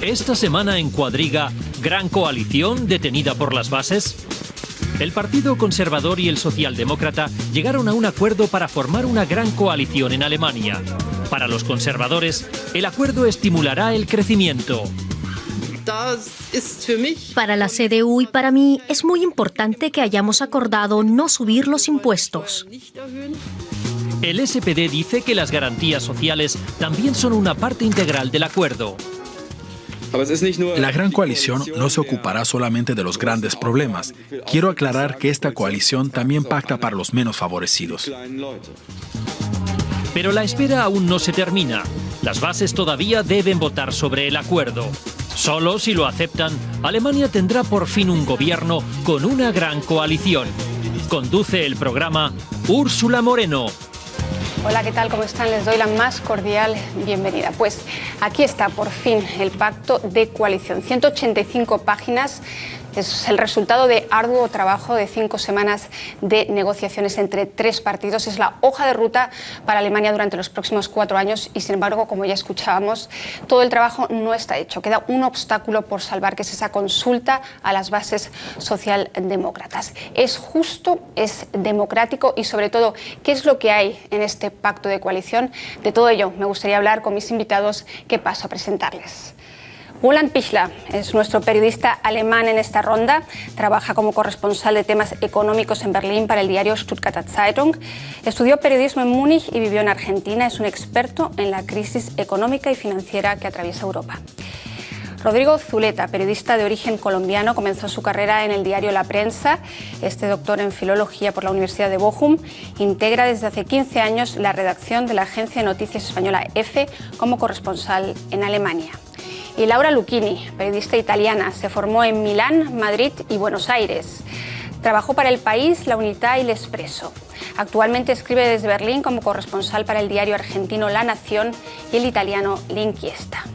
Esta semana en Cuadriga, ¿gran coalición detenida por las bases? El Partido Conservador y el Socialdemócrata llegaron a un acuerdo para formar una gran coalición en Alemania. Para los conservadores, el acuerdo estimulará el crecimiento. Para la CDU y para mí es muy importante que hayamos acordado no subir los impuestos. El SPD dice que las garantías sociales también son una parte integral del acuerdo. La gran coalición no se ocupará solamente de los grandes problemas. Quiero aclarar que esta coalición también pacta para los menos favorecidos. Pero la espera aún no se termina. Las bases todavía deben votar sobre el acuerdo. Solo si lo aceptan, Alemania tendrá por fin un gobierno con una gran coalición. Conduce el programa Úrsula Moreno. Hola, ¿qué tal? ¿Cómo están? Les doy la más cordial bienvenida. Pues aquí está, por fin, el pacto de coalición. 185 páginas. Es el resultado de arduo trabajo de 5 semanas de negociaciones entre 3 partidos. Es la hoja de ruta para Alemania durante los próximos 4 años y, sin embargo, como ya escuchábamos, todo el trabajo no está hecho. Queda un obstáculo por salvar, que es esa consulta a las bases socialdemócratas. ¿Es justo? ¿Es democrático? Y, sobre todo, ¿qué es lo que hay en este pacto de coalición? De todo ello me gustaría hablar con mis invitados, que paso a presentarles. Roland Pichler es nuestro periodista alemán en esta ronda. Trabaja como corresponsal de temas económicos en Berlín para el diario Stuttgarter Zeitung. Estudió periodismo en Múnich y vivió en Argentina. Es un experto en la crisis económica y financiera que atraviesa Europa. Rodrigo Zuleta, periodista de origen colombiano, comenzó su carrera en el diario La Prensa. Este doctor en filología por la Universidad de Bochum integra desde hace 15 años la redacción de la agencia de noticias española EFE como corresponsal en Alemania. Y Laura Lucchini, periodista italiana, se formó en Milán, Madrid y Buenos Aires. Trabajó para El País, La Unità y L'Espresso. Actualmente escribe desde Berlín como corresponsal para el diario argentino La Nación y el italiano L'Inchiesta.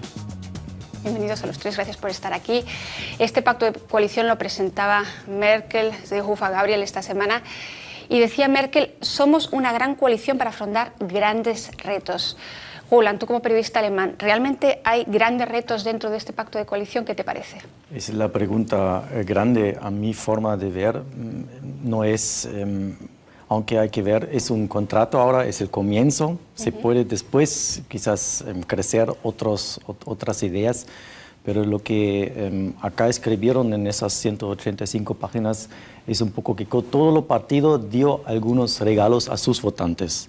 Bienvenidos a los 3, gracias por estar aquí. Este pacto de coalición lo presentaba Merkel, Seehofer, Gabriel esta semana, y decía Merkel: somos una gran coalición para afrontar grandes retos. Roland, tú como periodista alemán, ¿realmente hay grandes retos dentro de este pacto de coalición? ¿Qué te parece? Es la pregunta grande. A mi forma de ver, no es, aunque hay que ver, es un contrato ahora, es el comienzo. Se puede después quizás crecer otras ideas, pero lo que acá escribieron en esas 185 páginas es un poco que todo el partido dio algunos regalos a sus votantes.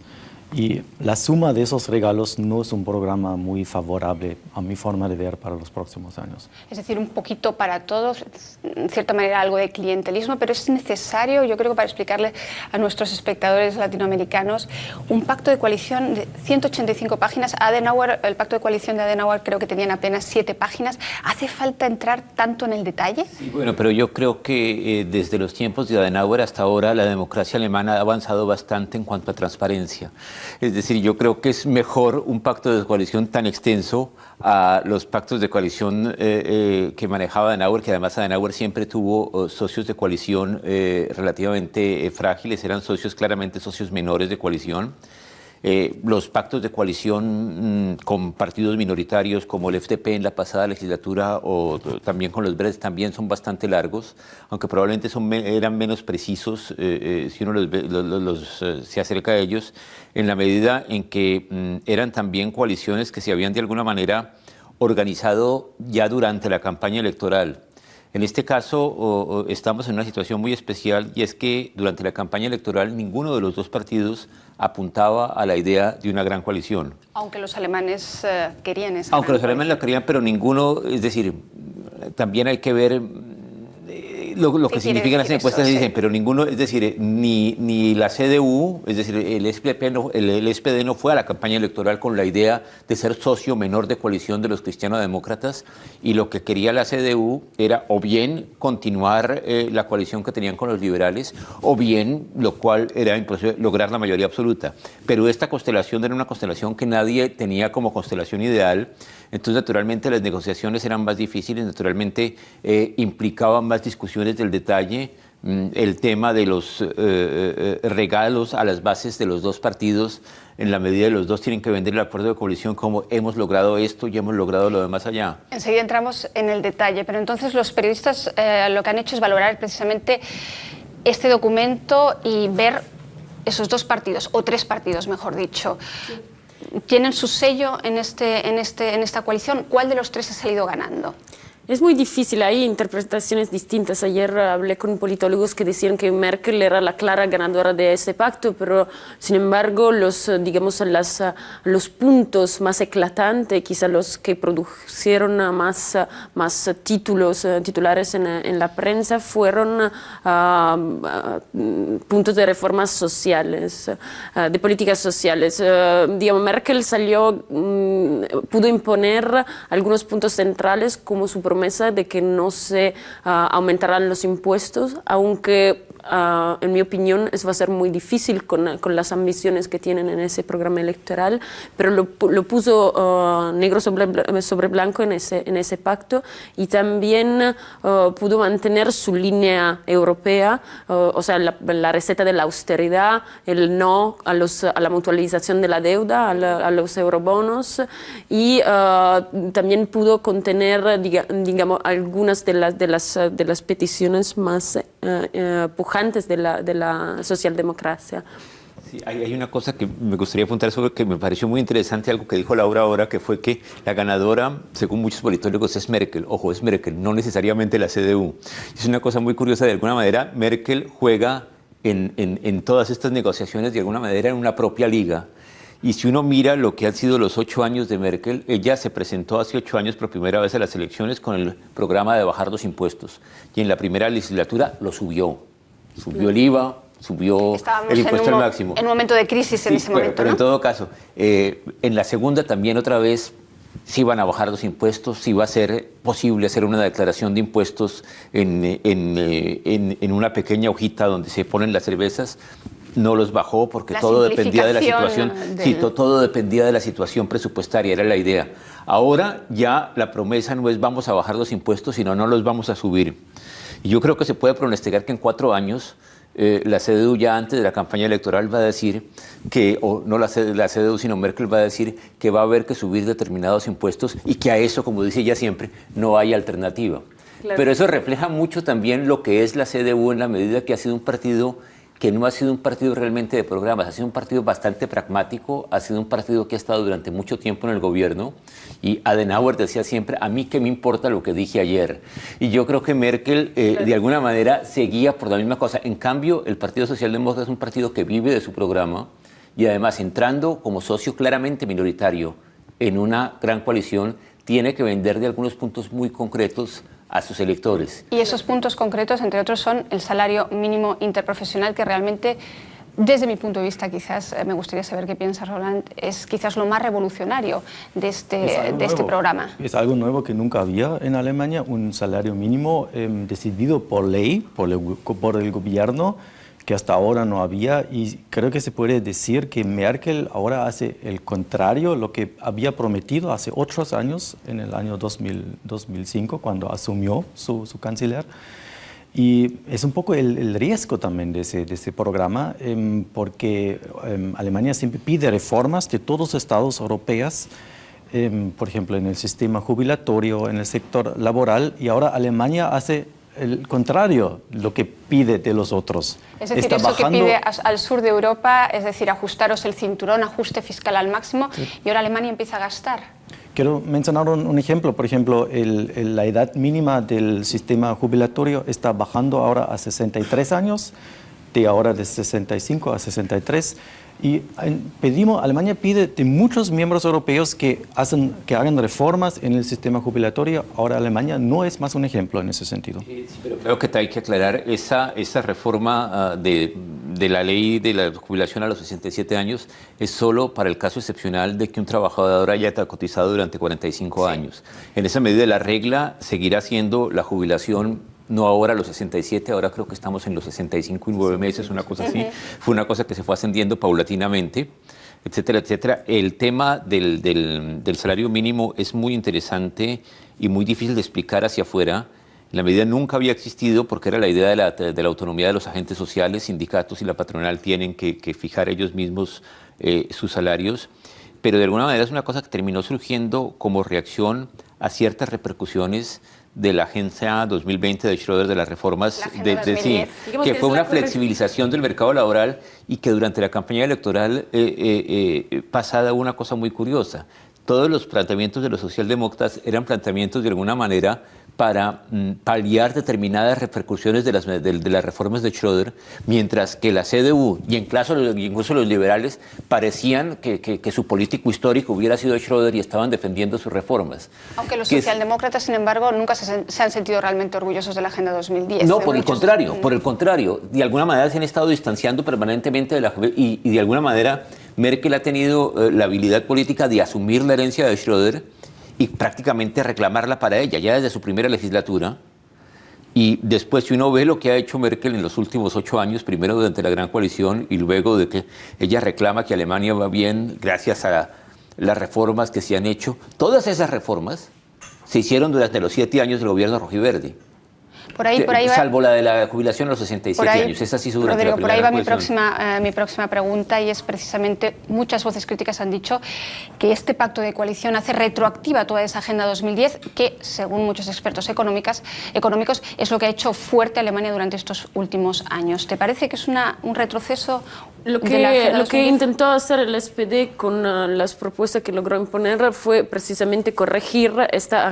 Y la suma de esos regalos no es un programa muy favorable a mi forma de ver para los próximos años. Es decir, un poquito para todos, en cierta manera algo de clientelismo, pero es necesario, yo creo que para explicarle a nuestros espectadores latinoamericanos, un pacto de coalición de 185 páginas. Adenauer, el pacto de coalición de Adenauer creo que tenían apenas 7 páginas. ¿Hace falta entrar tanto en el detalle? Sí, bueno, pero yo creo que desde los tiempos de Adenauer hasta ahora la democracia alemana ha avanzado bastante en cuanto a transparencia. Es decir, yo creo que es mejor un pacto de coalición tan extenso a los pactos de coalición que manejaba Adenauer, que además Adenauer siempre tuvo socios de coalición relativamente frágiles, eran socios, claramente socios menores de coalición. Los pactos de coalición con partidos minoritarios como el FDP en la pasada legislatura o también con los verdes también son bastante largos, aunque probablemente eran menos precisos si uno se acerca a ellos, en la medida en que eran también coaliciones que se habían de alguna manera organizado ya durante la campaña electoral. En este caso estamos en una situación muy especial, y es que durante la campaña electoral ninguno de los dos partidos apuntaba a la idea de una gran coalición. Aunque los alemanes querían esa. Aunque los alemanes la querían, pero ninguno, es decir, también hay que ver lo que significan las encuestas, dicen, pero ninguno, es decir, ni la CDU, es decir, el SPD no fue a la campaña electoral con la idea de ser socio menor de coalición de los cristiano-demócratas, y lo que quería la CDU era o bien continuar la coalición que tenían con los liberales, o bien, lo cual era imposible, lograr la mayoría absoluta. Pero esta constelación era una constelación que nadie tenía como constelación ideal. Entonces, naturalmente, las negociaciones eran más difíciles, naturalmente implicaban más discusiones del detalle, el tema de los regalos a las bases de los dos partidos, en la medida de los dos tienen que vender el acuerdo de coalición como hemos logrado esto y hemos logrado lo demás allá. Enseguida entramos en el detalle, pero entonces los periodistas lo que han hecho es valorar precisamente este documento y ver esos dos partidos, o tres partidos, mejor dicho. Sí. ¿Tienen su sello en esta coalición? ¿Cuál de los tres ha salido ganando? Es muy difícil, hay interpretaciones distintas. Ayer hablé con politólogos que decían que Merkel era la clara ganadora de ese pacto, pero sin embargo los puntos más eclatantes, quizá los que produjeron más titulares en la prensa, fueron puntos de reformas sociales, de políticas sociales. Merkel pudo imponer algunos puntos centrales como su promesa de que no se aumentarán los impuestos, aunque en mi opinión eso va a ser muy difícil con las ambiciones que tienen en ese programa electoral, pero lo puso negro sobre blanco en ese pacto, y también pudo mantener su línea europea, o sea, la receta de la austeridad, el no a la mutualización de la deuda, a los eurobonos, y también pudo contener digamos, algunas de las peticiones más pujantes de la socialdemocracia. Sí, hay una cosa que me gustaría apuntar sobre, que me pareció muy interesante, algo que dijo Laura ahora, que fue que la ganadora, según muchos politólogos, es Merkel. Ojo, es Merkel, no necesariamente la CDU. Es una cosa muy curiosa, de alguna manera, Merkel juega en todas estas negociaciones, de alguna manera, en una propia liga. Y si uno mira lo que han sido los 8 años de Merkel, ella se presentó hace 8 años por primera vez a las elecciones con el programa de bajar los impuestos. Y en la primera legislatura lo subió. Subió el IVA, subió el impuesto al máximo. En un momento de crisis en ese momento, pero en todo caso, en la segunda también otra vez sí iban a bajar los impuestos, sí iba a ser posible hacer una declaración de impuestos en una pequeña hojita donde se ponen las cervezas. No los bajó porque todo dependía de la situación. Sí, todo dependía de la situación presupuestaria, era la idea. Ahora ya la promesa no es vamos a bajar los impuestos, sino no los vamos a subir. Y yo creo que se puede pronosticar que en 4 años la CDU ya antes de la campaña electoral va a decir que, o no la CDU, sino Merkel va a decir que va a haber que subir determinados impuestos y que a eso, como dice ella siempre, no hay alternativa. Claro. Pero eso refleja mucho también lo que es la CDU en la medida que ha sido un partido que no ha sido un partido realmente de programas, ha sido un partido bastante pragmático, ha sido un partido que ha estado durante mucho tiempo en el gobierno, y Adenauer decía siempre, a mí qué me importa lo que dije ayer. Y yo creo que Merkel de alguna manera seguía por la misma cosa. En cambio, el Partido Socialdemócrata es un partido que vive de su programa, y además entrando como socio claramente minoritario en una gran coalición, tiene que vender de algunos puntos muy concretos a sus electores. Y esos puntos concretos, entre otros, son el salario mínimo interprofesional, que realmente, desde mi punto de vista, quizás, me gustaría saber qué piensa Roland, es quizás lo más revolucionario de este programa. Es algo nuevo que nunca había en Alemania, un salario mínimo decidido por ley, por el gobierno, que hasta ahora no había, y creo que se puede decir que Merkel ahora hace el contrario, lo que había prometido hace 8 años, en el año 2005, cuando asumió su canciller. Y es un poco el riesgo también de ese programa, porque Alemania siempre pide reformas de todos los estados europeos, por ejemplo, en el sistema jubilatorio, en el sector laboral, y ahora Alemania hace el contrario, lo que pide de los otros. Es decir, eso que pide al sur de Europa, es decir, ajustaros el cinturón, ajuste fiscal al máximo, sí. Y ahora Alemania empieza a gastar. Quiero mencionar un ejemplo. Por ejemplo, la edad mínima del sistema jubilatorio está bajando ahora a 63 años, de 65 a 63. Y Alemania pide de muchos miembros europeos que hagan reformas en el sistema jubilatorio. Ahora Alemania no es más un ejemplo en ese sentido. Sí, pero creo que hay que aclarar, esa reforma de la ley de la jubilación a los 67 años es solo para el caso excepcional de que un trabajador haya cotizado durante 45 años. En esa medida la regla seguirá siendo la jubilación. No ahora a los 67, ahora creo que estamos en los 65 y 9 meses, una cosa así. Fue una cosa que se fue ascendiendo paulatinamente, etcétera, etcétera. El tema del salario mínimo es muy interesante y muy difícil de explicar hacia afuera. La medida nunca había existido porque era la idea de la autonomía de los agentes sociales, sindicatos y la patronal tienen que fijar ellos mismos sus salarios, pero de alguna manera es una cosa que terminó surgiendo como reacción a ciertas repercusiones de la Agenda 2020 de Schröder, de las reformas, que fue una flexibilización del mercado laboral y que durante la campaña electoral pasada hubo una cosa muy curiosa. Todos los planteamientos de los socialdemócratas eran planteamientos de alguna manera para paliar determinadas repercusiones de las reformas de Schröder, mientras que la CDU y incluso los liberales parecían que su político histórico hubiera sido Schröder y estaban defendiendo sus reformas. Aunque los socialdemócratas, sin embargo, nunca se han sentido realmente orgullosos de la Agenda 2010. No, por el contrario, de alguna manera se han estado distanciando permanentemente de la y de alguna manera Merkel ha tenido la habilidad política de asumir la herencia de Schröder y prácticamente reclamarla para ella, ya desde su primera legislatura. Y después, si uno ve lo que ha hecho Merkel en los últimos 8 años, primero durante la Gran Coalición y luego de que ella reclama que Alemania va bien gracias a las reformas que se han hecho, todas esas reformas se hicieron durante los 7 años del gobierno rojiverde. Por ahí va, salvo la de la jubilación a los 67 años. Esa sí durante Rodrigo, la por ahí va mi próxima pregunta, y es precisamente, muchas voces críticas han dicho que este pacto de coalición hace retroactiva toda esa Agenda 2010, que según muchos expertos económicos es lo que ha hecho fuerte a Alemania durante estos últimos años. ¿Te parece que es un retroceso? Lo que intentó hacer el SPD con las propuestas que logró imponer fue precisamente corregir esta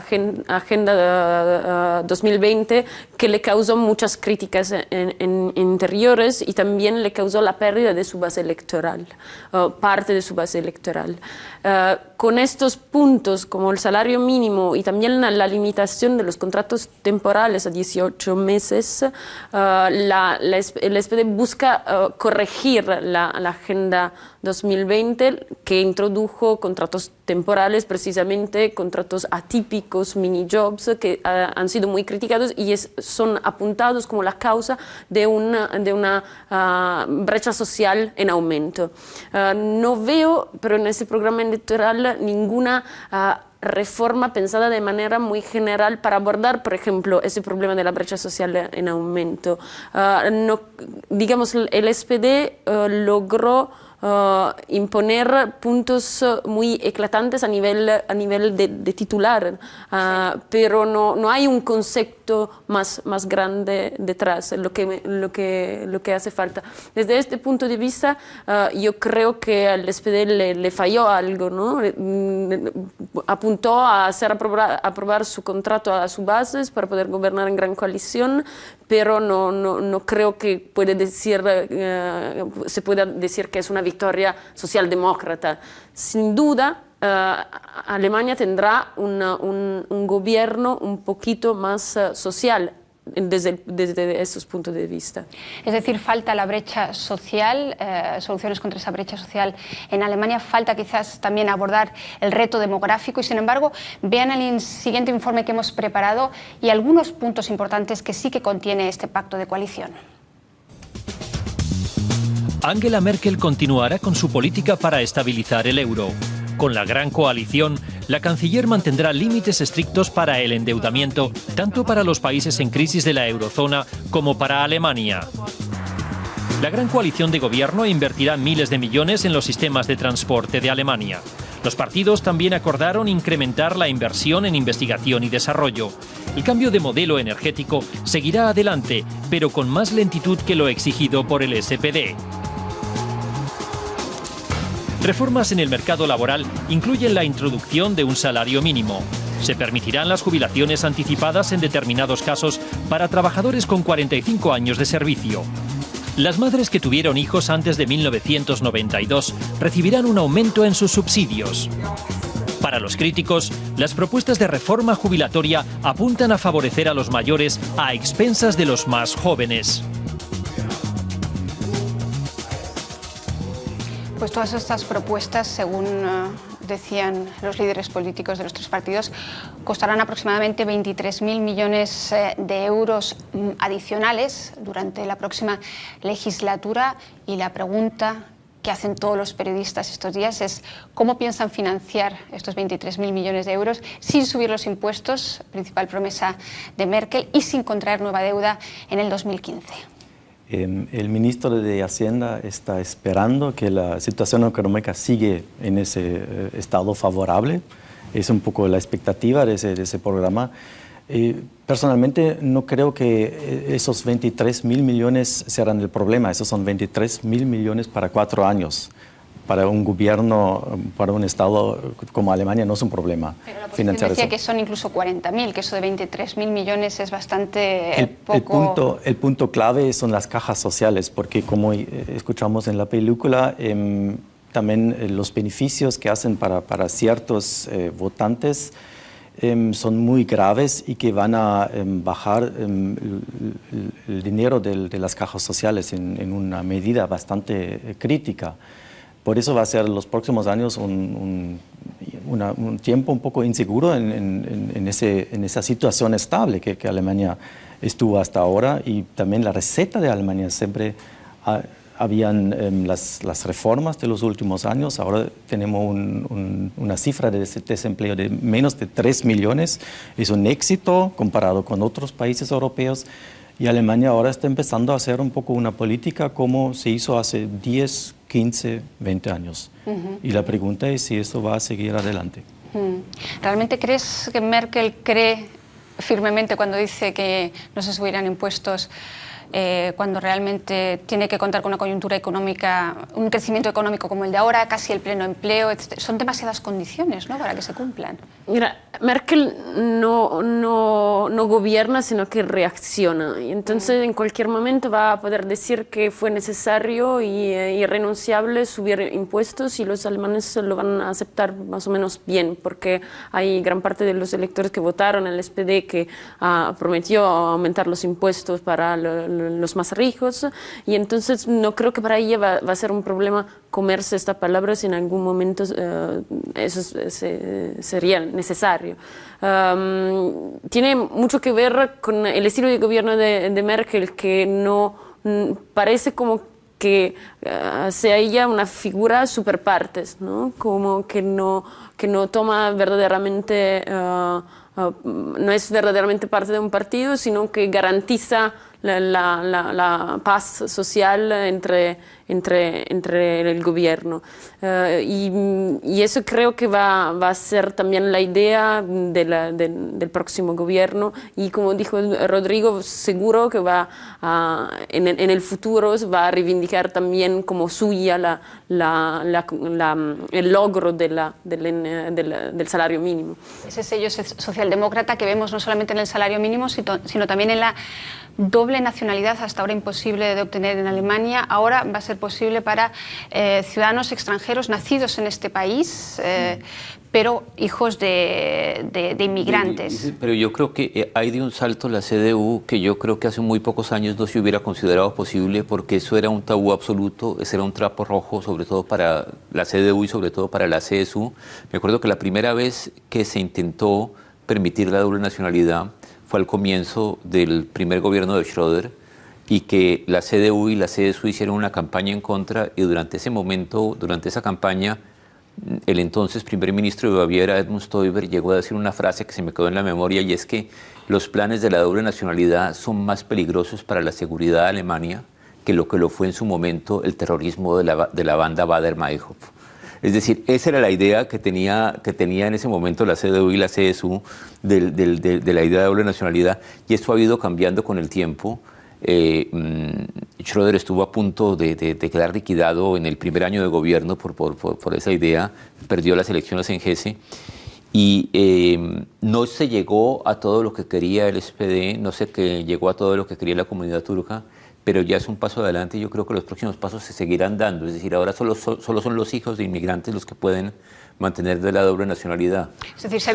Agenda 2020 que le causó muchas críticas en interiores y también le causó la pérdida de su base electoral, parte de su base electoral. Con estos puntos como el salario mínimo y también la limitación de los contratos temporales a 18 meses, el SPD busca corregir la Agenda 2020 que introdujo contratos temporales, precisamente contratos atípicos, mini-jobs, que han sido muy criticados y son apuntados como la causa de una brecha social en aumento. No veo, pero en ese programa electoral, ninguna reforma pensada de manera muy general para abordar, por ejemplo, ese problema de la brecha social en aumento. Digamos, el SPD logró imponer puntos muy eclatantes a nivel de titular, pero no hay un concepto más grande detrás, lo que hace falta. Desde este punto de vista, yo creo que al SPD le falló algo, ¿no? Apuntó a hacer aprobar su contrato a sus bases para poder gobernar en gran coalición, pero no creo que se pueda decir que es una victoria socialdemócrata. Sin duda, Alemania tendrá un gobierno un poquito más social desde estos puntos de vista. Es decir, falta la brecha social, soluciones contra esa brecha social en Alemania, falta quizás también abordar el reto demográfico y, sin embargo, vean el siguiente informe que hemos preparado y algunos puntos importantes que sí que contiene este pacto de coalición. Angela Merkel continuará con su política para estabilizar el euro. Con la Gran Coalición, la canciller mantendrá límites estrictos para el endeudamiento, tanto para los países en crisis de la eurozona como para Alemania. La Gran Coalición de Gobierno invertirá miles de millones en los sistemas de transporte de Alemania. Los partidos también acordaron incrementar la inversión en investigación y desarrollo. El cambio de modelo energético seguirá adelante, pero con más lentitud que lo exigido por el SPD. Reformas en el mercado laboral incluyen la introducción de un salario mínimo. Se permitirán las jubilaciones anticipadas en determinados casos para trabajadores con 45 años de servicio. Las madres que tuvieron hijos antes de 1992 recibirán un aumento en sus subsidios. Para los críticos, las propuestas de reforma jubilatoria apuntan a favorecer a los mayores a expensas de los más jóvenes. Pues todas estas propuestas, según decían los líderes políticos de los tres partidos, costarán aproximadamente 23.000 millones de euros adicionales durante la próxima legislatura. Y la pregunta que hacen todos los periodistas estos días es cómo piensan financiar estos 23.000 millones de euros sin subir los impuestos, principal promesa de Merkel, y sin contraer nueva deuda en el 2015. El ministro de Hacienda está esperando que la situación económica siga en ese estado favorable. Es un poco la expectativa de ese programa. Personalmente no creo que esos 23.000 millones serán el problema. Esos son 23.000 millones para 4 años. Para un gobierno, para un Estado como Alemania no es un problema. Pero la oposición decía que son incluso 40.000, que eso de 23.000 millones es bastante poco. El punto clave son las cajas sociales, porque como escuchamos en la película, también los beneficios que hacen para ciertos votantes son muy graves y que van a bajar el dinero de las cajas sociales en una medida bastante crítica. Por eso va a ser los próximos años un tiempo un poco inseguro en esa situación estable que Alemania estuvo hasta ahora, y también la receta de Alemania siempre habían las reformas de los últimos años. Ahora tenemos una cifra de desempleo de menos de 3 millones. Es un éxito comparado con otros países europeos. Y Alemania ahora está empezando a hacer un poco una política como se hizo hace 10, 15, 20 años. Y la pregunta es si esto va a seguir adelante. ¿Realmente crees que Merkel cree firmemente cuando dice que no se subirán impuestos, cuando realmente tiene que contar con una coyuntura económica, un crecimiento económico como el de ahora, casi el pleno empleo, etc.? Son demasiadas condiciones, ¿no?, para que se cumplan. Mira, Merkel no gobierna, sino que reacciona. Y entonces en cualquier momento va a poder decir que fue necesario y irrenunciable subir impuestos, y los alemanes lo van a aceptar más o menos bien, porque hay gran parte de los electores que votaron al SPD que prometió aumentar los impuestos para los más ricos, y entonces no creo que para ella va a ser un problema comerse esta palabra si en algún momento eso sería necesario. Tiene mucho que ver con el estilo de gobierno de Merkel, que no parece como que sea ella una figura super partes, ¿no? Como que no toma verdaderamente, no es verdaderamente parte de un partido, sino que garantiza la paz social entre el gobierno. Y eso creo que va a ser también la idea del próximo gobierno, y como dijo Rodrigo, seguro que en el futuro va a reivindicar también como suya el logro del salario mínimo. Ese sello socialdemócrata que vemos no solamente en el salario mínimo, sino también en la doble nacionalidad, hasta ahora imposible de obtener en Alemania. Ahora va a ser posible para ciudadanos extranjeros nacidos en este país, pero hijos de inmigrantes. Pero yo creo que hay de un salto la CDU que yo creo que hace muy pocos años no se hubiera considerado posible, porque eso era un tabú absoluto, ese era un trapo rojo, sobre todo para la CDU y sobre todo para la CSU. Me acuerdo que la primera vez que se intentó permitir la doble nacionalidad fue al comienzo del primer gobierno de Schröder, y que la CDU y la CSU hicieron una campaña en contra, y durante esa campaña, el entonces primer ministro de Baviera, Edmund Stoiber, llegó a decir una frase que se me quedó en la memoria, y es que los planes de la doble nacionalidad son más peligrosos para la seguridad de Alemania que lo fue en su momento el terrorismo de la banda Baader-Meinhof. Es decir, esa era la idea que tenía en ese momento la CDU y la CSU de la idea de doble nacionalidad, y esto ha ido cambiando con el tiempo. Schröder estuvo a punto de quedar liquidado en el primer año de gobierno por esa idea, perdió las elecciones en Hesse, y no se llegó a todo lo que quería el SPD, no se llegó a todo lo que quería la comunidad turca, pero ya es un paso adelante, y yo creo que los próximos pasos se seguirán dando. Es decir, ahora solo son los hijos de inmigrantes los que pueden mantener de la doble nacionalidad. Es decir, se ha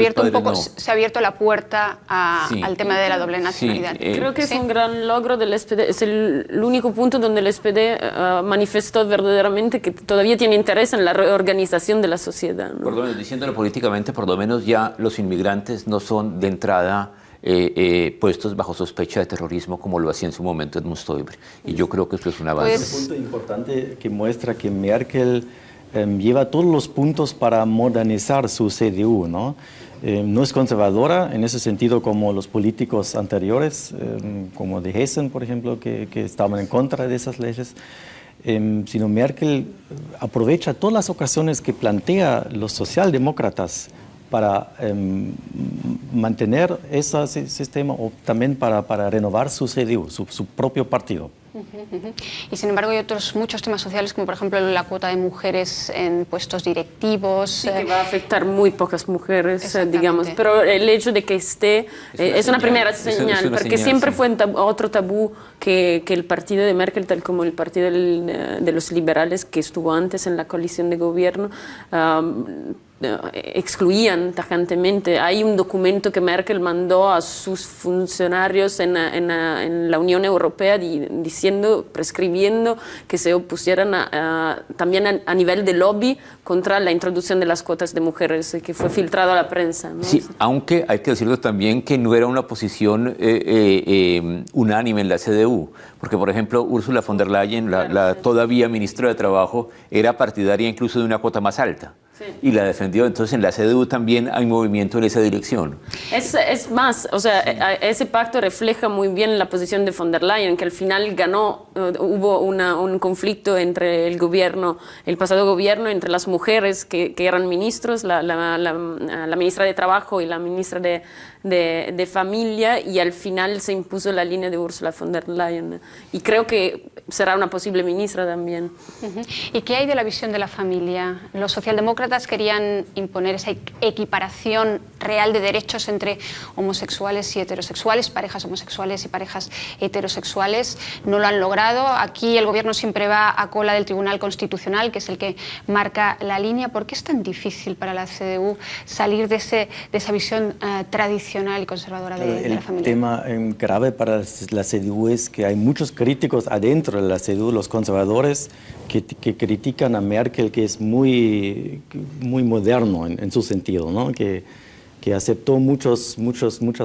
abierto la puerta al tema de la doble nacionalidad. Sí, creo que es un gran logro del SPD, es el único punto donde el SPD manifestó verdaderamente que todavía tiene interés en la reorganización de la sociedad, ¿no? Por lo menos, diciéndolo políticamente, por lo menos ya los inmigrantes no son de entrada puestos bajo sospecha de terrorismo como lo hacía en su momento Edmund Stoiber. Y yo creo que esto es un avance. Es un punto importante que muestra que Merkel lleva todos los puntos para modernizar su CDU, ¿no? No es conservadora en ese sentido como los políticos anteriores, como de Hessen, por ejemplo, que estaban en contra de esas leyes, sino Merkel aprovecha todas las ocasiones que plantea los socialdemócratas para mantener ese sistema o también para renovar su CDU, su propio partido. Y sin embargo hay muchos temas sociales, como por ejemplo la cuota de mujeres en puestos directivos. Sí, que va a afectar muy pocas mujeres, digamos, pero el hecho de que esté es una primera señal, porque siempre fue otro tabú que el partido de Merkel, tal como el partido de los liberales que estuvo antes en la coalición de gobierno, excluían tajantemente. Hay un documento que Merkel mandó a sus funcionarios en la Unión Europea prescribiendo que se opusieran también a nivel de lobby contra la introducción de las cuotas de mujeres, que fue filtrado a la prensa, ¿no? Sí, aunque hay que decirlo también que no era una posición unánime en la CDU, porque por ejemplo Ursula von der Leyen, la todavía ministra de Trabajo, era partidaria incluso de una cuota más alta. Sí. Y la defendió. Entonces en la CDU también hay movimiento en esa dirección. Es más, o sea, ese pacto refleja muy bien la posición de von der Leyen, que al final ganó, hubo un conflicto entre el gobierno, el pasado gobierno, entre las mujeres que eran ministros, la ministra de Trabajo y la ministra de Familia, y al final se impuso la línea de Ursula von der Leyen. Y creo que será una posible ministra también. ¿Y qué hay de la visión de la familia? Los socialdemócratas querían imponer esa equiparación real de derechos entre homosexuales y heterosexuales, parejas homosexuales y parejas heterosexuales. No lo han logrado. Aquí el gobierno siempre va a cola del Tribunal Constitucional, que es el que marca la línea. ¿Por qué es tan difícil para la CDU salir de esa visión tradicional y conservadora de la familia? El tema grave para la CDU es que hay muchos críticos adentro de la CDU, los conservadores, que critican a Merkel, que es muy moderno en su sentido, ¿no? Que aceptó muchas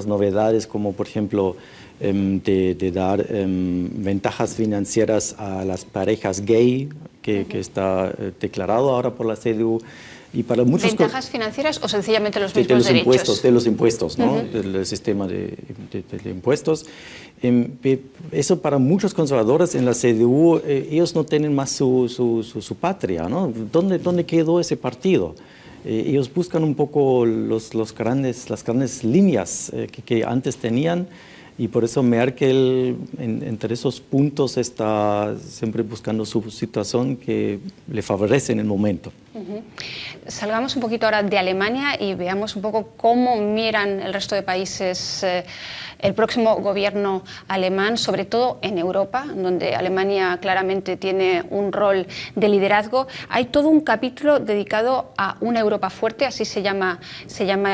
novedades, como por ejemplo de dar ventajas financieras a las parejas gay, que está declarado ahora por la CDU. Y para muchos ¿Ventajas financieras o sencillamente los mismos derechos? De los impuestos, ¿no? Del sistema de impuestos. Eso para muchos conservadores en la CDU, ellos no tienen más su patria, ¿no? ¿Dónde quedó ese partido? Ellos buscan un poco las grandes líneas que antes tenían, y por eso Merkel entre esos puntos está siempre buscando su situación que le favorece en el momento. Salgamos un poquito ahora de Alemania y veamos un poco cómo miran el resto de países el próximo gobierno alemán, sobre todo en Europa, donde Alemania claramente tiene un rol de liderazgo. Hay todo un capítulo dedicado a una Europa fuerte, así se llama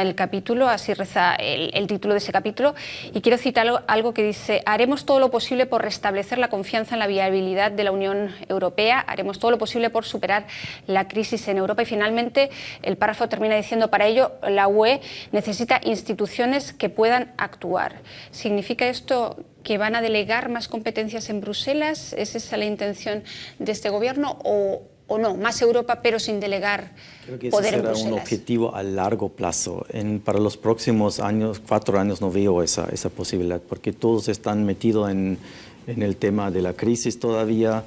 el capítulo, así reza el título de ese capítulo, y quiero citar algo que dice: haremos todo lo posible por restablecer la confianza en la viabilidad de la Unión Europea, haremos todo lo posible por superar la crisis en Europa. Y finalmente el párrafo termina diciendo: para ello la UE necesita instituciones que puedan actuar. ¿Significa esto que van a delegar más competencias en Bruselas? ¿Es esa la intención de este gobierno o no? Más Europa pero sin delegar poder en Bruselas. Creo que ese será un objetivo a largo plazo. Para los próximos 4 años no veo esa posibilidad, porque todos están metidos en el tema de la crisis todavía.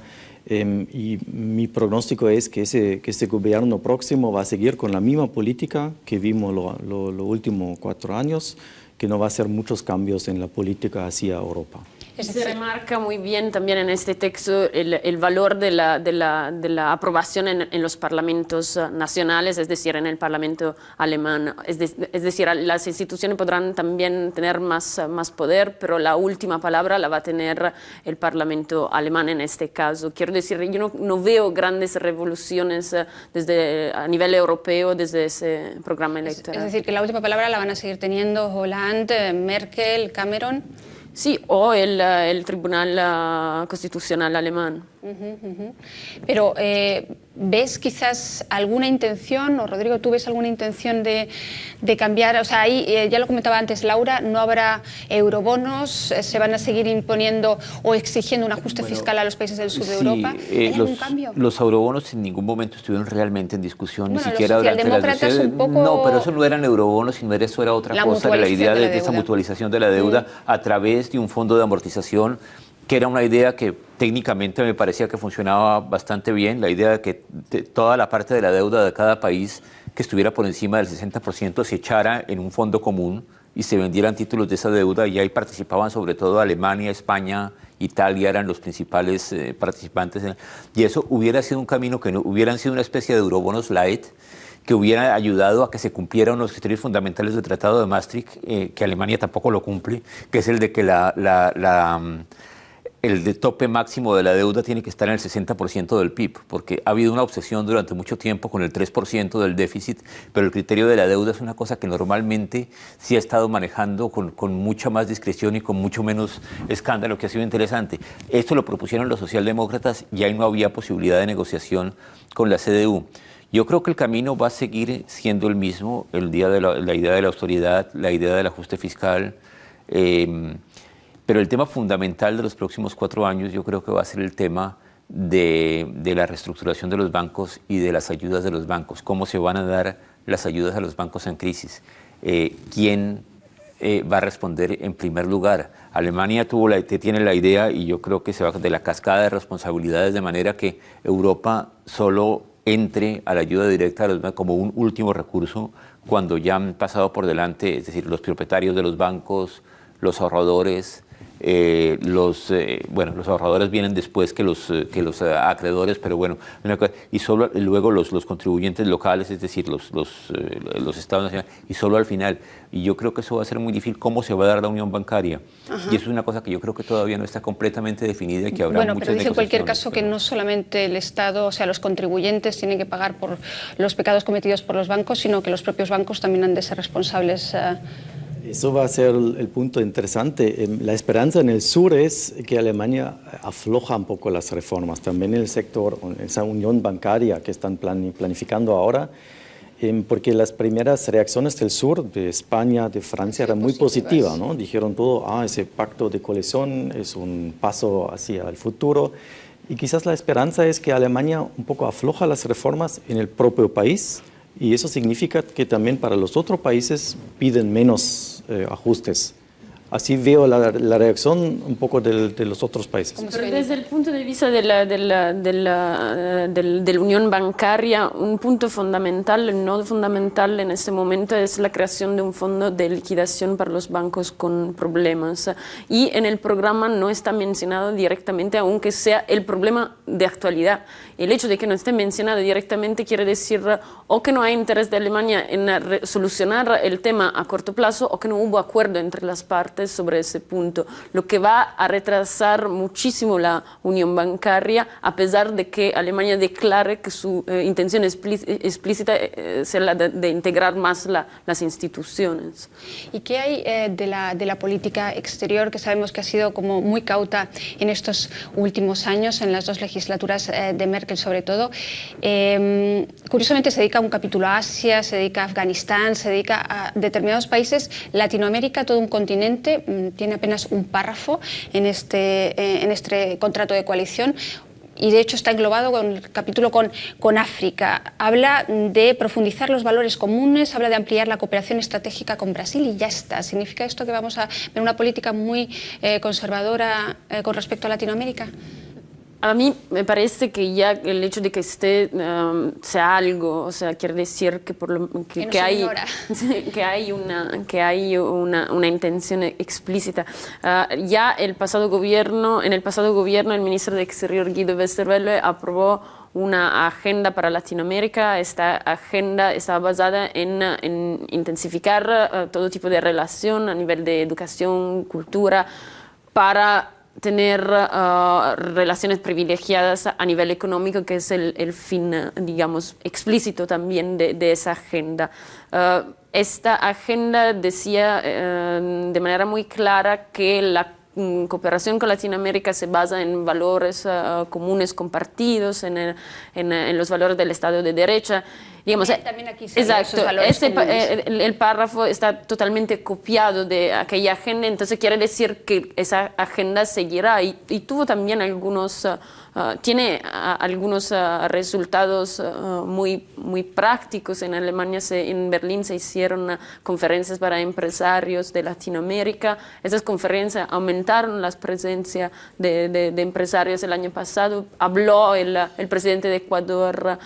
Y mi pronóstico es que este gobierno próximo va a seguir con la misma política que vimos los últimos 4 años, que no va a hacer muchos cambios en la política hacia Europa. Se remarca muy bien también en este texto el valor de la aprobación en los parlamentos nacionales, es decir, en el Parlamento alemán. Es decir, las instituciones podrán también tener más poder, pero la última palabra la va a tener el Parlamento alemán en este caso. Quiero decir, yo no veo grandes revoluciones a nivel europeo desde ese programa electoral. Es decir, que la última palabra la van a seguir teniendo Hollande, Merkel, Cameron. Sí, o el Tribunal Constitucional alemán. Pero ¿ves quizás alguna intención, o Rodrigo, tú ves alguna intención de cambiar? O sea, ahí ya lo comentaba antes Laura, no habrá eurobonos, se van a seguir imponiendo o exigiendo un ajuste fiscal a los países del sur de Europa. ¿Hay algún cambio? Los eurobonos en ningún momento estuvieron realmente en discusión, Bueno, ni siquiera los durante las socialdemócratas un poco... No, pero eso no eran eurobonos, sino eso era otra cosa, era la idea de esa mutualización de la deuda a través de un fondo de amortización, que era una idea que técnicamente me parecía que funcionaba bastante bien, la idea de que toda la parte de la deuda de cada país que estuviera por encima del 60% se echara en un fondo común y se vendieran títulos de esa deuda, y ahí participaban sobre todo Alemania, España, Italia, eran los principales participantes, y eso hubiera sido un camino que no, hubieran sido una especie de eurobonos light, que hubiera ayudado a que se cumplieran los criterios fundamentales del Tratado de Maastricht, que Alemania tampoco lo cumple, que es el de que el de tope máximo de la deuda tiene que estar en el 60% del PIB, porque ha habido una obsesión durante mucho tiempo con el 3% del déficit, pero el criterio de la deuda es una cosa que normalmente sí ha estado manejando con mucha más discreción y con mucho menos escándalo, que ha sido interesante. Esto lo propusieron los socialdemócratas y ahí no había posibilidad de negociación con la CDU. Yo creo que el camino va a seguir siendo el mismo, la idea de la austeridad, la idea del ajuste fiscal, pero el tema fundamental de los próximos 4 años yo creo que va a ser el tema de la reestructuración de los bancos y de las ayudas de los bancos. ¿Cómo se van a dar las ayudas a los bancos en crisis? ¿Quién va a responder en primer lugar? Alemania tiene la idea, y yo creo que se va de la cascada de responsabilidades, de manera que Europa solo entre a la ayuda directa a los bancos como un último recurso cuando ya han pasado por delante, es decir, los propietarios de los bancos, los ahorradores. Los ahorradores vienen después que los acreedores, pero bueno, y luego los contribuyentes locales, es decir, los estados nacionales, y solo al final. Y yo creo que eso va a ser muy difícil, cómo se va a dar la unión bancaria. Y eso es una cosa que yo creo que todavía no está completamente definida y que habrá muchas negociaciones. Pero dice en cualquier caso que no solamente el Estado, o sea, los contribuyentes tienen que pagar por los pecados cometidos por los bancos, sino que los propios bancos también han de ser responsables. Eso va a ser el punto interesante. La esperanza en el sur es que Alemania afloja un poco las reformas, también en el sector, esa unión bancaria que están planificando ahora, porque las primeras reacciones del sur, de España, de Francia, eran muy positivas, ¿no? Dijeron todo, ese pacto de cohesión es un paso hacia el futuro, y quizás la esperanza es que Alemania un poco afloja las reformas en el propio país, y eso significa que también para los otros países piden menos ajustes. Así veo la reacción un poco de los otros países. Pero desde el punto de vista de la unión bancaria, un punto fundamental, no fundamental en este momento, es la creación de un fondo de liquidación para los bancos con problemas. Y en el programa no está mencionado directamente, aunque sea el problema de actualidad. El hecho de que no esté mencionado directamente quiere decir o que no hay interés de Alemania en solucionar el tema a corto plazo, o que no hubo acuerdo entre las partes sobre ese punto, lo que va a retrasar muchísimo la unión bancaria, a pesar de que Alemania declare que su intención explícita sea la de integrar más las instituciones. ¿Y qué hay de la política exterior, que sabemos que ha sido como muy cauta en estos últimos años, en las 2 legislaturas de Merkel sobre todo? Curiosamente se dedica un capítulo a Asia, se dedica a Afganistán, se dedica a determinados países. Latinoamérica, todo un continente, tiene apenas un párrafo en este contrato de coalición, y de hecho está englobado con el capítulo con África. Habla de profundizar los valores comunes, habla de ampliar la cooperación estratégica con Brasil, y ya está. ¿Significa esto que vamos a ver una política muy conservadora con respecto a Latinoamérica? A mí me parece que ya el hecho de que esté sea algo, o sea, quiere decir que hay una intención explícita. Ya en el pasado gobierno, el ministro de Exterior Guido Westerwelle aprobó una agenda para Latinoamérica. Esta agenda está basada en intensificar todo tipo de relación a nivel de educación, cultura, para tener relaciones privilegiadas a nivel económico, que es el fin, digamos, explícito también de esa agenda. Esta agenda decía de manera muy clara que la cooperación con Latinoamérica se basa en valores comunes compartidos, en los valores del Estado de Derecho. Digamos, también aquí se exacto, esos valores el párrafo está totalmente copiado de aquella agenda, entonces quiere decir que esa agenda seguirá y tuvo también algunos, tiene algunos resultados muy prácticos. En Alemania, en Berlín se hicieron conferencias para empresarios de Latinoamérica. Esas conferencias aumentaron la presencia de empresarios el año pasado. Habló el presidente de Ecuador,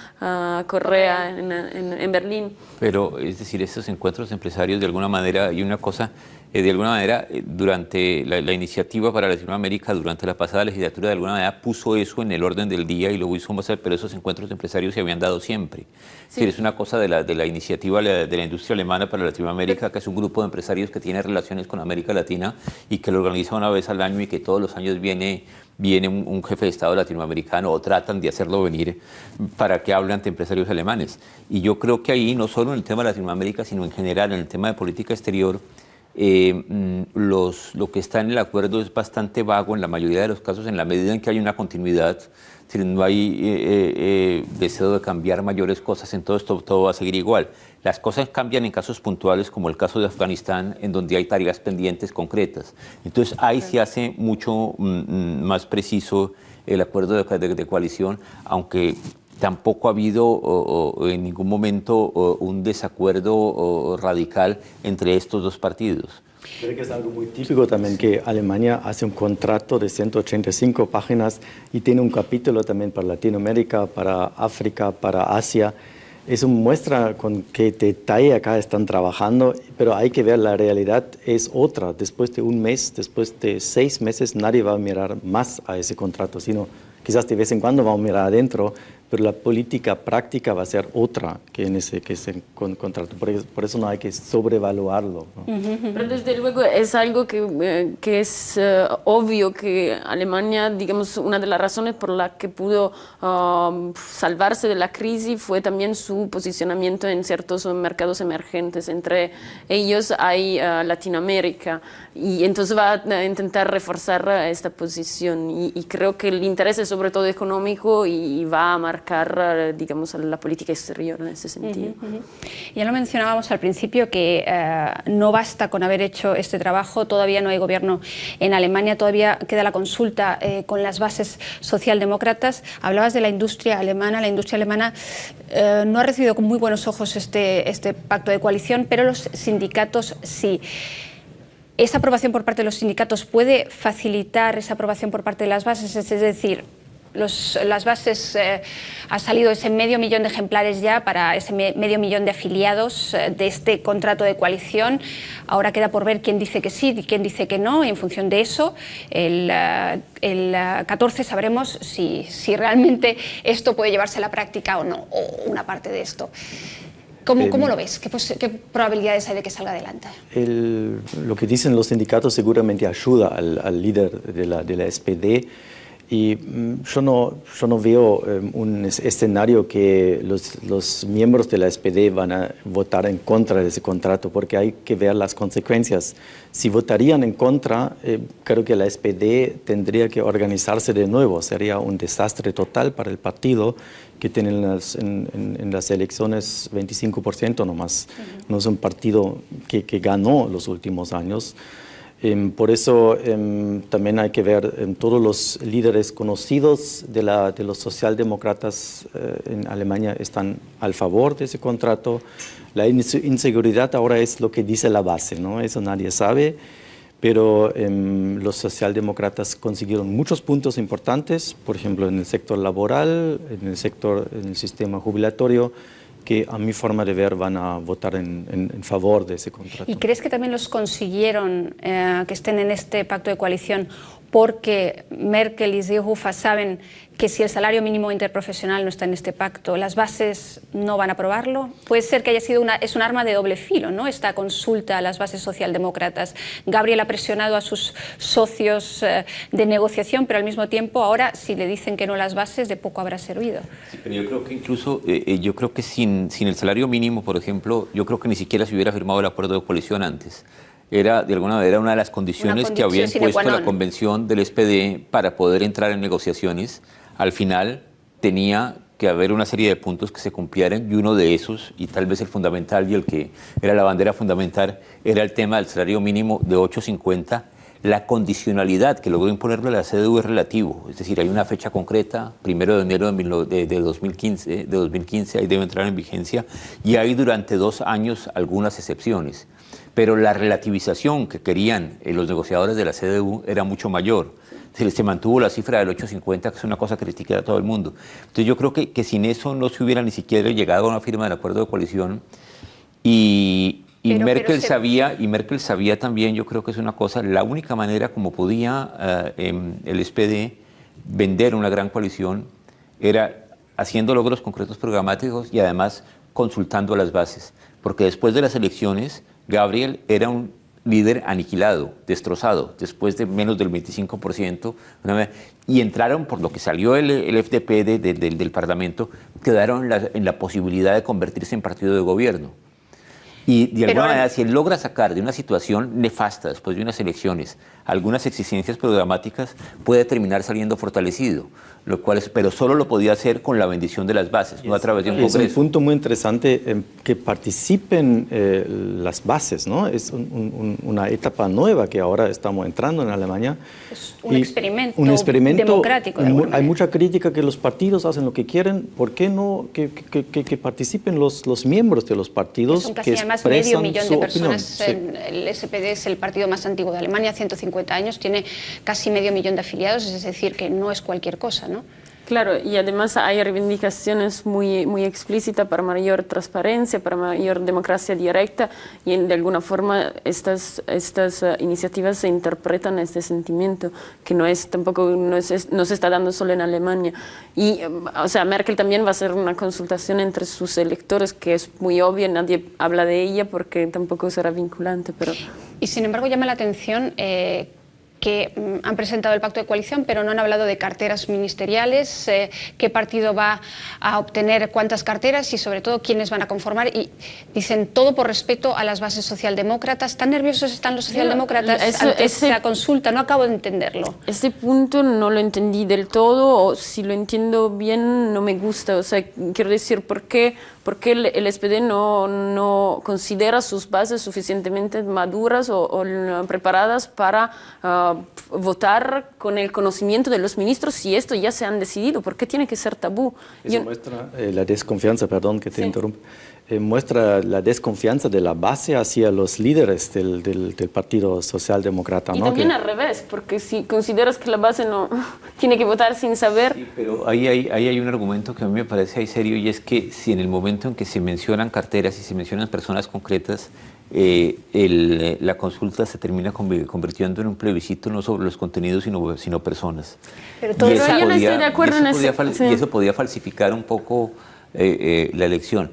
Correa, en Berlín. Pero, es decir, estos encuentros empresarios, de alguna manera, hay una cosa, de alguna manera, durante la iniciativa para Latinoamérica, durante la pasada legislatura, de alguna manera puso eso en el orden del día y lo hizo más, pero esos encuentros empresarios se habían dado siempre. Sí. Es decir, es una cosa de la iniciativa de la industria alemana para Latinoamérica, que es un grupo de empresarios que tiene relaciones con América Latina y que lo organiza una vez al año y que todos los años viene un jefe de Estado latinoamericano o tratan de hacerlo venir para que hable ante empresarios alemanes. Y yo creo que ahí, no solo en el tema de Latinoamérica, sino en general en el tema de política exterior, lo que está en el acuerdo es bastante vago en la mayoría de los casos, en la medida en que hay una continuidad. Si no hay deseo de cambiar mayores cosas, entonces todo va a seguir igual. Las cosas cambian en casos puntuales, como el caso de Afganistán, en donde hay tareas pendientes concretas. Entonces ahí se hace mucho más preciso el acuerdo de coalición, aunque tampoco ha habido en ningún momento un desacuerdo radical entre estos dos partidos. Creo que es algo muy típico también que Alemania hace un contrato de 185 páginas y tiene un capítulo también para Latinoamérica, para África, para Asia. Eso muestra con qué detalle acá están trabajando, pero hay que ver, la realidad es otra. Después de un mes, después de 6 meses, nadie va a mirar más a ese contrato, sino quizás de vez en cuando vamos a mirar adentro, pero la política práctica va a ser otra que en ese contrato. Por eso no hay que sobrevaluarlo, ¿no? Pero desde luego es algo que es obvio que Alemania, digamos, una de las razones por las que pudo salvarse de la crisis fue también su posicionamiento en ciertos mercados emergentes. Entre ellos hay Latinoamérica, y entonces va a intentar reforzar esta posición. Y creo que el interés es sobre todo económico y va a marcar, digamos, la política exterior en ese sentido. Ya lo mencionábamos al principio que no basta con haber hecho este trabajo, todavía no hay gobierno en Alemania, todavía queda la consulta con las bases socialdemócratas. Hablabas de la industria alemana no ha recibido con muy buenos ojos este pacto de coalición, pero los sindicatos sí. ¿Esa aprobación por parte de los sindicatos puede facilitar esa aprobación por parte de las bases? Es decir, las bases, ha salido ese 500.000 de ejemplares ya para ese 500.000 de afiliados de este contrato de coalición. Ahora queda por ver quién dice que sí y quién dice que no, y en función de eso, el 14 sabremos si realmente esto puede llevarse a la práctica o no, o una parte de esto. ¿Cómo lo ves? ¿Qué probabilidades hay de que salga adelante? Lo que dicen los sindicatos seguramente ayuda al líder de la SPD. Y yo no veo un escenario que los miembros de la SPD van a votar en contra de ese contrato, porque hay que ver las consecuencias. Si votarían en contra, creo que la SPD tendría que organizarse de nuevo. Sería un desastre total para el partido, que tiene en las elecciones 25% nomás. No es un partido que ganó los últimos años. Por eso también hay que ver todos los líderes conocidos de los socialdemócratas en Alemania están a favor de ese contrato. La inseguridad ahora es lo que dice la base, ¿no? Eso nadie sabe, pero los socialdemócratas consiguieron muchos puntos importantes, por ejemplo en el sector laboral, en el sistema jubilatorio, que a mi forma de ver van a votar en favor de ese contrato. ¿Y crees que también los consiguieron que estén en este pacto de coalición porque Merkel y Seehofer saben que si el salario mínimo interprofesional no está en este pacto, las bases no van a aprobarlo? Puede ser que haya sido es un arma de doble filo, ¿no? Esta consulta a las bases socialdemócratas. Gabriel ha presionado a sus socios de negociación, pero al mismo tiempo ahora si le dicen que no las bases, de poco habrá servido. Sí, pero yo creo que incluso, yo creo que sin el salario mínimo, por ejemplo, yo creo que ni siquiera se hubiera firmado el acuerdo de coalición antes. era de alguna manera una de las condiciones que había impuesto la convención del SPD para poder entrar en negociaciones. Al final tenía que haber una serie de puntos que se cumplieran, y uno de esos, y tal vez el fundamental y el que era la bandera fundamental, era el tema del salario mínimo de 8.50. La condicionalidad que logró imponerle la CDU es relativo, es decir, hay una fecha concreta, 1 de enero de 2015, ahí debe entrar en vigencia, y hay durante 2 años algunas excepciones. Pero la relativización que querían los negociadores de la CDU era mucho mayor. Se mantuvo la cifra del 8.50, que es una cosa que critica a todo el mundo. Entonces yo creo que sin eso no se hubiera ni siquiera llegado a una firma del acuerdo de coalición. Merkel sabía también, yo creo que es una cosa, la única manera como podía el SPD vender una gran coalición era haciendo logros concretos programáticos y además consultando a las bases. Porque después de las elecciones, Gabriel era un líder aniquilado, destrozado, después de menos del 25%, y entraron, por lo que salió el FDP del Parlamento, quedaron en la posibilidad de convertirse en partido de gobierno. Y de alguna manera, si él logra sacar de una situación nefasta después de unas elecciones algunas exigencias programáticas, puede terminar saliendo fortalecido, pero solo lo podía hacer con la bendición de las bases, no a través de un congreso. Es un punto muy interesante que participen las bases, ¿no? Es una etapa nueva que ahora estamos entrando en Alemania. Es un experimento democrático. Hay mucha crítica que los partidos hacen lo que quieren. ¿Por qué no que participen los miembros de los partidos que expresan medio millón de personas. Sí. El SPD es el partido más antiguo de Alemania, 150 años, tiene casi medio millón de afiliados, es decir, que no es cualquier cosa, ¿no? Claro, y además hay reivindicaciones muy explícitas para mayor transparencia, para mayor democracia directa, y de alguna forma estas iniciativas se interpretan este sentimiento, que no se está dando solo en Alemania. Y, o sea, Merkel también va a hacer una consultación entre sus electores, que es muy obvia, nadie habla de ella porque tampoco será vinculante. Pero... Y sin embargo llama la atención que han presentado el pacto de coalición, pero no han hablado de carteras ministeriales, qué partido va a obtener cuántas carteras y sobre todo quiénes van a conformar. Y dicen todo por respeto a las bases socialdemócratas. ¿Tan nerviosos están los socialdemócratas ante esa consulta? No acabo de entenderlo. Ese punto no lo entendí del todo, o si lo entiendo bien no me gusta. O sea, quiero decir, ¿por qué el SPD no considera sus bases suficientemente maduras o preparadas para votar con el conocimiento de los ministros si esto ya se han decidido? ¿Por qué tiene que ser tabú? Eso muestra la desconfianza, perdón que te interrumpa, muestra la desconfianza de la base hacia los líderes del Partido Socialdemócrata. Y también al revés, porque si consideras que la base no tiene que votar sin saber... Sí, pero ahí hay un argumento que a mí me parece ahí serio, y es que si en el momento en que se mencionan carteras y se mencionan personas concretas, la consulta se termina convirtiendo en un plebiscito no sobre los contenidos sino personas. Pero yo no estoy de acuerdo en eso. Y eso podía falsificar un poco la elección.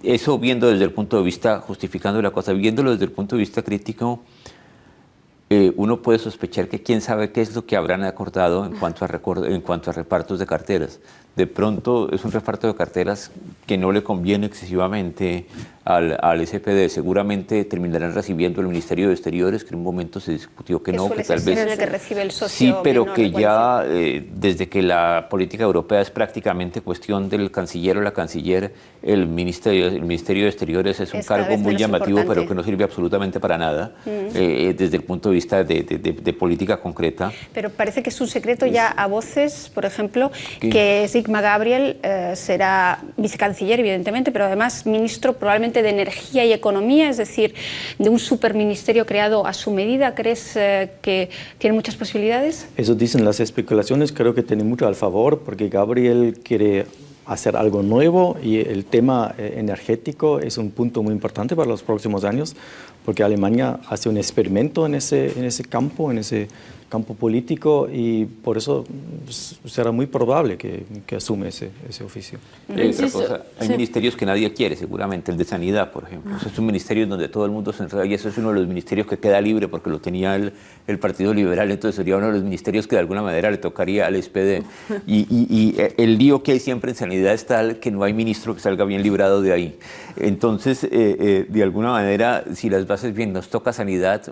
Eso viendo desde el punto de vista, justificando la cosa, viéndolo desde el punto de vista crítico, uno puede sospechar que quién sabe qué es lo que habrán acordado en cuanto a repartos de carteras. De pronto es un reparto de carteras que no le conviene excesivamente al SPD. Seguramente terminarán recibiendo el Ministerio de Exteriores, que en un momento se discutió que no, que tal vez... el que recibe el socio sí, pero que ya desde que la política europea es prácticamente cuestión del canciller o la canciller, el Ministerio de Exteriores es un cargo muy llamativo, pero que no sirve absolutamente para nada desde el punto de vista de política concreta. Pero parece que es un secreto ya a voces, por ejemplo, que Sigmar Gabriel será vicecanciller, evidentemente, pero además ministro probablemente de Energía y Economía, es decir, de un superministerio creado a su medida. ¿Crees que tiene muchas posibilidades? Eso dicen las especulaciones, creo que tiene mucho al favor, porque Gabriel quiere hacer algo nuevo y el tema energético es un punto muy importante para los próximos años, porque Alemania hace un experimento en ese campo político, y por eso será muy probable que asume ese oficio. Hay ministerios que nadie quiere, seguramente, el de Sanidad, por ejemplo. Es un ministerio en donde todo el mundo se enreda, y eso es uno de los ministerios que queda libre porque lo tenía el Partido Liberal, entonces sería uno de los ministerios que de alguna manera le tocaría al SPD. Y el lío que hay siempre en Sanidad sanidad es tal que no hay ministro que salga bien librado de ahí. Entonces, de alguna manera, si las bases bien nos toca sanidad,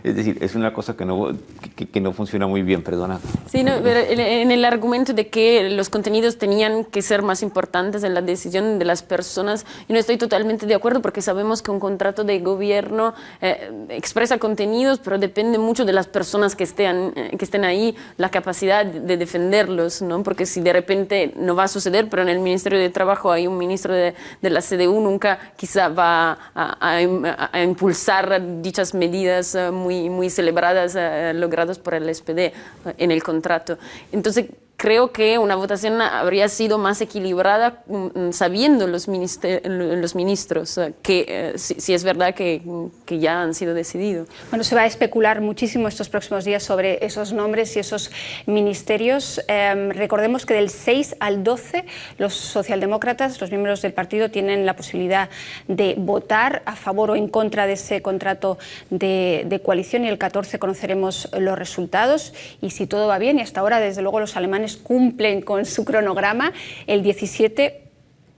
es decir, es una cosa que no funciona muy bien, perdona. Sí, no, pero en el argumento de que los contenidos tenían que ser más importantes en la decisión de las personas, yo no estoy totalmente de acuerdo, porque sabemos que un contrato de gobierno expresa contenidos, pero depende mucho de las personas que estén ahí, la capacidad de defenderlos, ¿no? Porque si de repente no va a suceder, pero en el Ministerio de Trabajo hay un ministro de la CDU, nunca quizá va a impulsar dichas medidas muy celebradas, logradas por el SPD en el contrato. Entonces, creo que una votación habría sido más equilibrada sabiendo los ministros que si es verdad que ya han sido decididos. Bueno, se va a especular muchísimo estos próximos días sobre esos nombres y esos ministerios. Recordemos que del 6 al 12 los socialdemócratas, los miembros del partido, tienen la posibilidad de votar a favor o en contra de ese contrato de coalición, y el 14 conoceremos los resultados, y si todo va bien, y hasta ahora desde luego los alemanes cumplen con su cronograma, el 17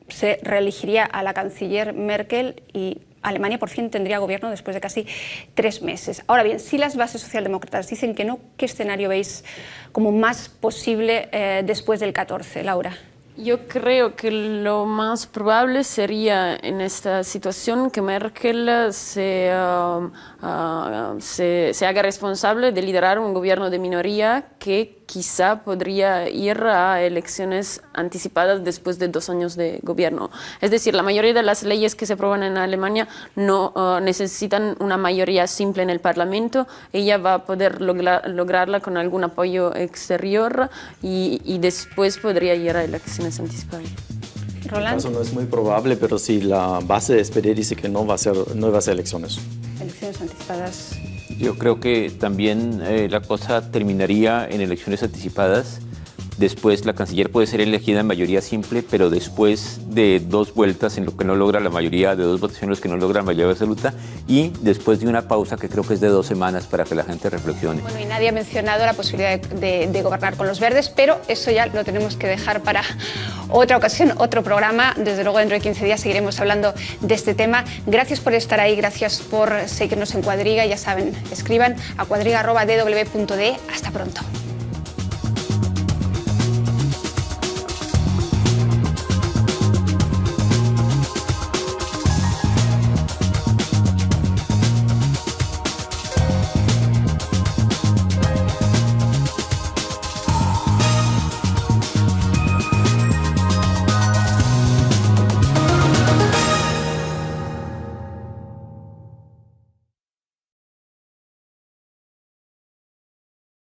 se reelegiría a la canciller Merkel y Alemania por fin tendría gobierno después de casi 3 meses. Ahora bien, si las bases socialdemócratas dicen que no, ¿qué escenario veis como más posible después del 14, Laura? Yo creo que lo más probable sería en esta situación que Merkel se haga responsable de liderar un gobierno de minoría que quizá podría ir a elecciones anticipadas después de 2 años de gobierno. Es decir, la mayoría de las leyes que se aprueban en Alemania no necesitan una mayoría simple en el Parlamento. Ella va a poder lograrla con algún apoyo exterior y después podría ir a elecciones anticipadas. Roland. Eso no es muy probable, pero si la base de SPD dice que no va a ser elecciones. Elecciones anticipadas. Yo creo que también la cosa terminaría en elecciones anticipadas. Después la canciller puede ser elegida en mayoría simple, pero después de 2 vueltas en lo que no logra la mayoría, de 2 votaciones en los que no logra la mayoría absoluta, y después de una pausa que creo que es de 2 semanas para que la gente reflexione. Bueno, y nadie ha mencionado la posibilidad de gobernar con los verdes, pero eso ya lo tenemos que dejar para otra ocasión, otro programa. Desde luego dentro de 15 días seguiremos hablando de este tema. Gracias por estar ahí, gracias por seguirnos en Cuadriga. Ya saben, escriban a cuadriga@dw.de. Hasta pronto.